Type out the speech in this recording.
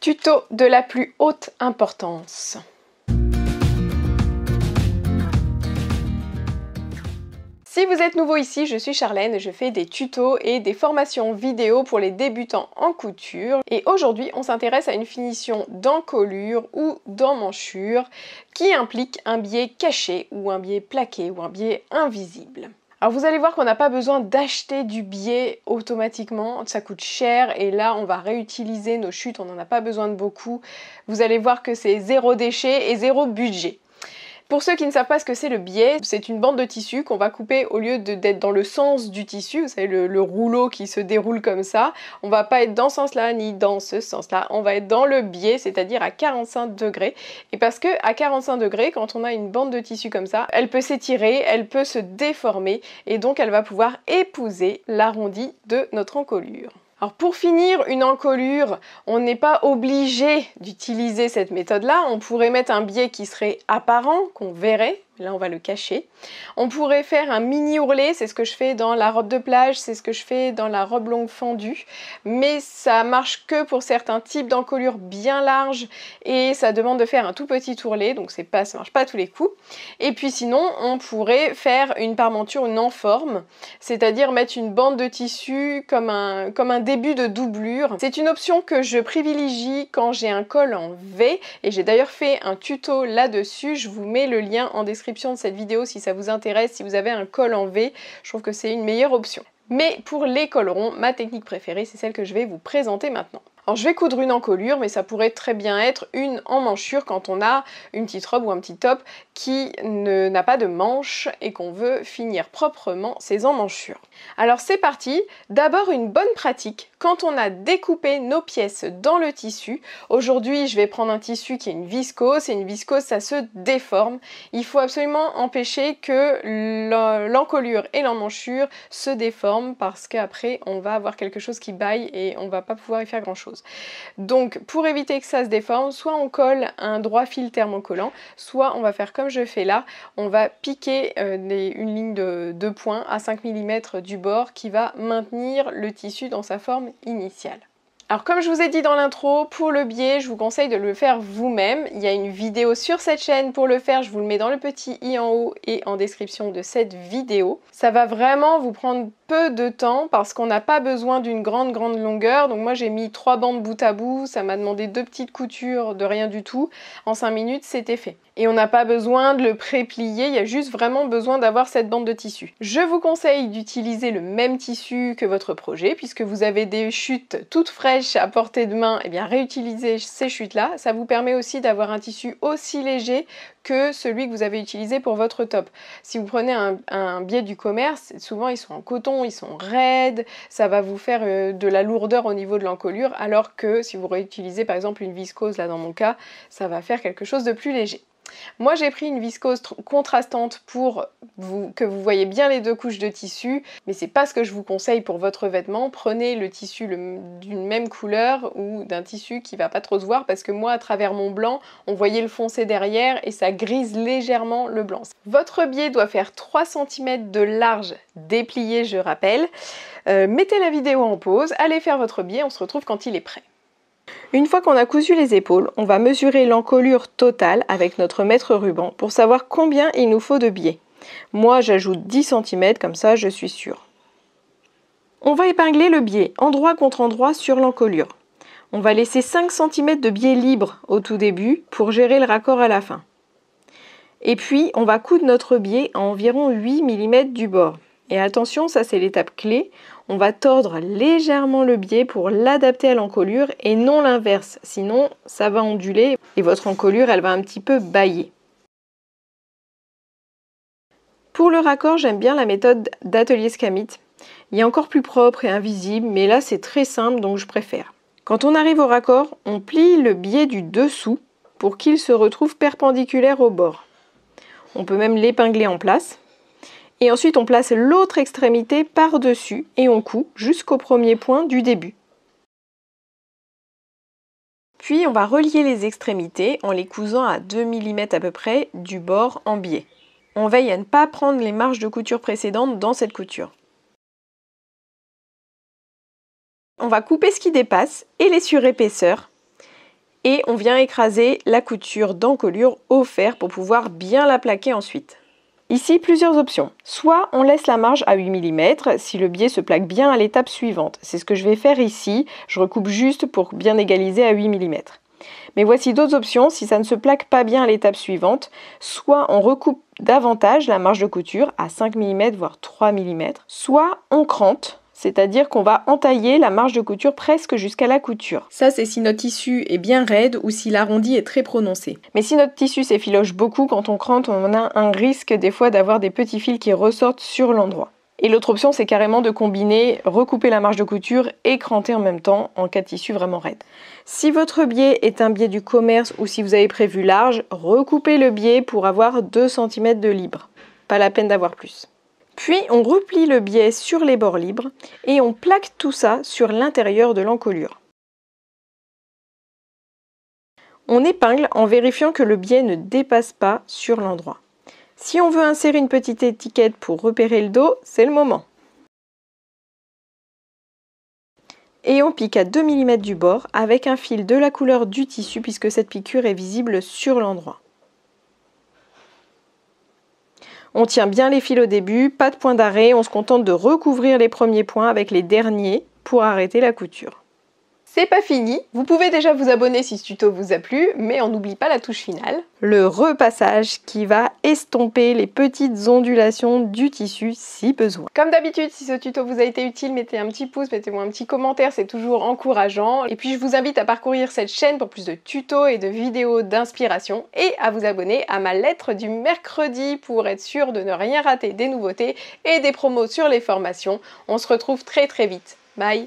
Tuto de la plus haute importance. Si vous êtes nouveau ici, je suis Charlène et je fais des tutos et des formations vidéo pour les débutants en couture. Et aujourd'hui, on s'intéresse à une finition d'encolure ou d'emmanchure qui implique un biais caché ou un biais plaqué ou un biais invisible. Alors vous allez voir qu'on n'a pas besoin d'acheter du biais automatiquement, ça coûte cher et là on va réutiliser nos chutes, on n'en a pas besoin de beaucoup. Vous allez voir que c'est zéro déchet et zéro budget. Pour ceux qui ne savent pas ce que c'est le biais, c'est une bande de tissu qu'on va couper au lieu d'être dans le sens du tissu, vous savez le rouleau qui se déroule comme ça, on va pas être dans ce sens-là ni dans ce sens-là, on va être dans le biais, c'est-à-dire à 45 degrés. Et parce que à 45 degrés, quand on a une bande de tissu comme ça, elle peut s'étirer, elle peut se déformer et donc elle va pouvoir épouser l'arrondi de notre encolure. Alors pour finir une encolure, on n'est pas obligé d'utiliser cette méthode-là. On pourrait mettre un biais qui serait apparent, qu'on verrait. Là, on va le cacher. On pourrait faire un mini ourlet, c'est ce que je fais dans la robe de plage, c'est ce que je fais dans la robe longue fendue. Mais ça marche que pour certains types d'encolures bien larges et ça demande de faire un tout petit ourlet, donc ça marche pas à tous les coups. Et puis sinon, on pourrait faire une parmenture non forme, c'est-à-dire mettre une bande de tissu comme un début de doublure. C'est une option que je privilégie quand j'ai un col en V et j'ai d'ailleurs fait un tuto là-dessus, je vous mets le lien en description de cette vidéo si ça vous intéresse, si vous avez un col en V, je trouve que c'est une meilleure option. Mais pour les cols ronds, ma technique préférée, c'est celle que je vais vous présenter maintenant. Alors je vais coudre une encolure, mais ça pourrait très bien être une emmanchure quand on a une petite robe ou un petit top qui n'a pas de manches et qu'on veut finir proprement ses emmanchures. Alors c'est parti, d'abord une bonne pratique, quand on a découpé nos pièces dans le tissu, aujourd'hui je vais prendre un tissu qui est une viscose, et une viscose ça se déforme, il faut absolument empêcher que l'encolure et l'emmanchure se déforment parce qu'après on va avoir quelque chose qui baille et on va pas pouvoir y faire grand chose. Donc pour éviter que ça se déforme, soit on colle un droit fil thermocollant, soit on va faire comme je fais là, on va piquer une ligne de points à 5 mm du bord qui va maintenir le tissu dans sa forme initiale. Alors comme je vous ai dit dans l'intro, pour le biais, je vous conseille de le faire vous-même. Il y a une vidéo sur cette chaîne pour le faire, je vous le mets dans le petit i en haut et en description de cette vidéo. Ça va vraiment vous prendre peu de temps parce qu'on n'a pas besoin d'une grande longueur. Donc moi j'ai mis 3 bandes bout à bout, ça m'a demandé 2 petites coutures de rien du tout. En 5 minutes c'était fait. Et on n'a pas besoin de le pré-plier, il y a juste vraiment besoin d'avoir cette bande de tissu. Je vous conseille d'utiliser le même tissu que votre projet, puisque vous avez des chutes toutes fraîches à portée de main, et bien réutilisez ces chutes-là. Ça vous permet aussi d'avoir un tissu aussi léger que celui que vous avez utilisé pour votre top. Si vous prenez un biais du commerce, souvent ils sont en coton, ils sont raides, ça va vous faire de la lourdeur au niveau de l'encolure, alors que si vous réutilisez par exemple une viscose, là dans mon cas, ça va faire quelque chose de plus léger. Moi j'ai pris une viscose contrastante pour que vous voyez bien les 2 couches de tissu, mais c'est pas ce que je vous conseille pour votre vêtement. Prenez le tissu d'une même couleur ou d'un tissu qui va pas trop se voir, parce que moi à travers mon blanc, on voyait le foncé derrière et ça grise légèrement le blanc. Votre biais doit faire 3 cm de large déplié, je rappelle. Mettez la vidéo en pause, allez faire votre biais, on se retrouve quand il est prêt. Une fois qu'on a cousu les épaules, on va mesurer l'encolure totale avec notre mètre ruban pour savoir combien il nous faut de biais. Moi j'ajoute 10 cm, comme ça je suis sûre. On va épingler le biais endroit contre endroit sur l'encolure. On va laisser 5 cm de biais libre au tout début pour gérer le raccord à la fin. Et puis on va coudre notre biais à environ 8 mm du bord. Et attention, ça c'est l'étape clé, on va tordre légèrement le biais pour l'adapter à l'encolure et non l'inverse, sinon ça va onduler et votre encolure elle va un petit peu bâiller. Pour le raccord, j'aime bien la méthode d'atelier Scamit. Il est encore plus propre et invisible, mais là c'est très simple donc je préfère. Quand on arrive au raccord, on plie le biais du dessous pour qu'il se retrouve perpendiculaire au bord. On peut même l'épingler en place. Et ensuite on place l'autre extrémité par-dessus et on coud jusqu'au premier point du début. Puis on va relier les extrémités en les cousant à 2 mm à peu près du bord en biais. On veille à ne pas prendre les marges de couture précédentes dans cette couture. On va couper ce qui dépasse et les surépaisseurs. Et on vient écraser la couture d'encolure au fer pour pouvoir bien la plaquer ensuite. Ici, plusieurs options. Soit on laisse la marge à 8 mm si le biais se plaque bien à l'étape suivante. C'est ce que je vais faire ici. Je recoupe juste pour bien égaliser à 8 mm. Mais voici d'autres options si ça ne se plaque pas bien à l'étape suivante. Soit on recoupe davantage la marge de couture à 5 mm voire 3 mm. Soit on crante, c'est-à-dire qu'on va entailler la marge de couture presque jusqu'à la couture. Ça, c'est si notre tissu est bien raide ou si l'arrondi est très prononcé. Mais si notre tissu s'effiloche beaucoup, quand on crante, on a un risque des fois d'avoir des petits fils qui ressortent sur l'endroit. Et l'autre option, c'est carrément de combiner, recouper la marge de couture et cranter en même temps en cas de tissu vraiment raide. Si votre biais est un biais du commerce ou si vous avez prévu large, recoupez le biais pour avoir 2 cm de libre. Pas la peine d'avoir plus. Puis on replie le biais sur les bords libres et on plaque tout ça sur l'intérieur de l'encolure. On épingle en vérifiant que le biais ne dépasse pas sur l'endroit. Si on veut insérer une petite étiquette pour repérer le dos, c'est le moment. Et on pique à 2 mm du bord avec un fil de la couleur du tissu puisque cette piqûre est visible sur l'endroit. On tient bien les fils au début, pas de point d'arrêt, on se contente de recouvrir les premiers points avec les derniers pour arrêter la couture. C'est pas fini, vous pouvez déjà vous abonner si ce tuto vous a plu, mais on n'oublie pas la touche finale. Le repassage qui va estomper les petites ondulations du tissu si besoin. Comme d'habitude, si ce tuto vous a été utile, mettez un petit pouce, mettez-moi un petit commentaire, c'est toujours encourageant. Et puis je vous invite à parcourir cette chaîne pour plus de tutos et de vidéos d'inspiration et à vous abonner à ma lettre du mercredi pour être sûr de ne rien rater des nouveautés et des promos sur les formations. On se retrouve très vite. Bye!